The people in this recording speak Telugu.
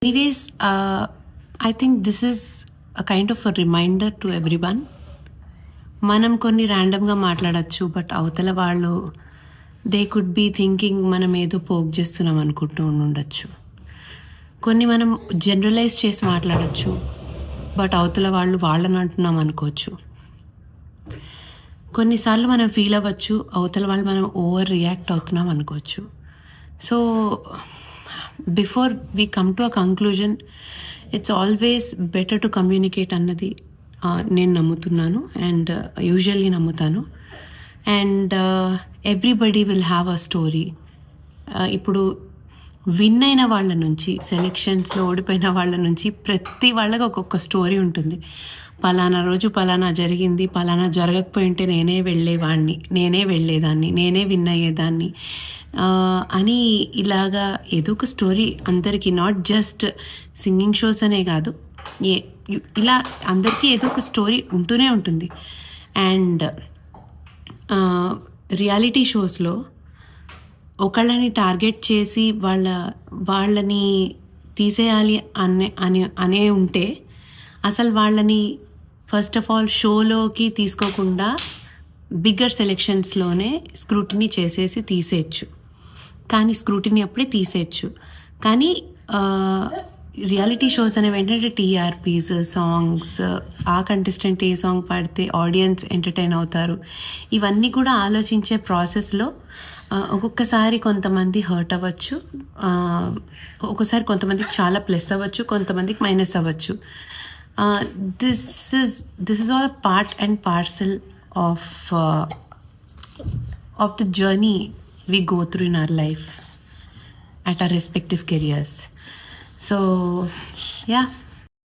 Anyways, I think this is a kind of a reminder to everyone. మనం కొన్ని ర్యాండమ్గా మాట్లాడచ్చు, బట్ అవతల వాళ్ళు దే కుడ్ బీ థింకింగ్ మనం ఏదో పోక్ చేస్తున్నాం అనుకుంటూ ఉండొచ్చు. కొన్ని మనం జనరలైజ్ చేసి మాట్లాడచ్చు, బట్ అవతల వాళ్ళు వాళ్ళని అంటున్నాం అనుకోవచ్చు. కొన్నిసార్లు మనం ఫీల్ అవ్వచ్చు, అవతల వాళ్ళు మనం ఓవర్ రియాక్ట్ అవుతున్నాం అనుకోవచ్చు. So before we come to a conclusion, it's always better to communicate అన్నది నేను నమ్ముతున్నాను అండ్ యూజువల్లీ నమ్ముతాను. And everybody will have a story. ఇప్పుడు విన్ అయిన వాళ్ళ నుంచి, సెలెక్షన్స్లో ఓడిపోయిన వాళ్ళ నుంచి ప్రతి వాళ్ళకి ఒక్కొక్క స్టోరీ ఉంటుంది. పలానా రోజు పలానా జరిగింది, పలానా జరగకపోయి ఉంటే నేనే వెళ్ళేవాడిని, నేనే వెళ్ళేదాన్ని, నేనే విన్ అయ్యేదాన్ని అని ఇలాగా ఏదో ఒక స్టోరీ అందరికీ, నాట్ జస్ట్ సింగింగ్ షోస్ అనే కాదు, ఇలా అందరికీ ఏదో ఒక స్టోరీ ఉంటూనే ఉంటుంది. అండ్ రియాలిటీ షోస్లో ఒకళ్ళని టార్గెట్ చేసి వాళ్ళని తీసేయాలి అనే ఉంటే అసలు వాళ్ళని ఫస్ట్ ఆఫ్ ఆల్ షోలోకి తీసుకోకుండా బిగ్గర్ సెలెక్షన్స్లోనే స్క్రూటినీ చేసేసి తీసేయచ్చు. కానీ స్క్రూటినీ అప్పుడే తీసేయచ్చు. కానీ రియాలిటీ షోస్ అనేవి ఏంటంటే టీఆర్పీస్, సాంగ్స్, ఆ కంటెస్టెంట్ ఏ సాంగ్ పాడితే ఆడియన్స్ ఎంటర్టైన్ అవుతారు, ఇవన్నీ కూడా ఆలోచించే ప్రాసెస్లో ఒక్కొక్కసారి కొంతమంది హర్ట్ అవ్వచ్చు, ఒక్కొక్కసారి కొంతమందికి చాలా ప్లస్ అవ్వచ్చు, కొంతమందికి మైనస్ అవ్వచ్చు. This is all part and parcel of the journey we go through in our life at our respective careers. So yeah,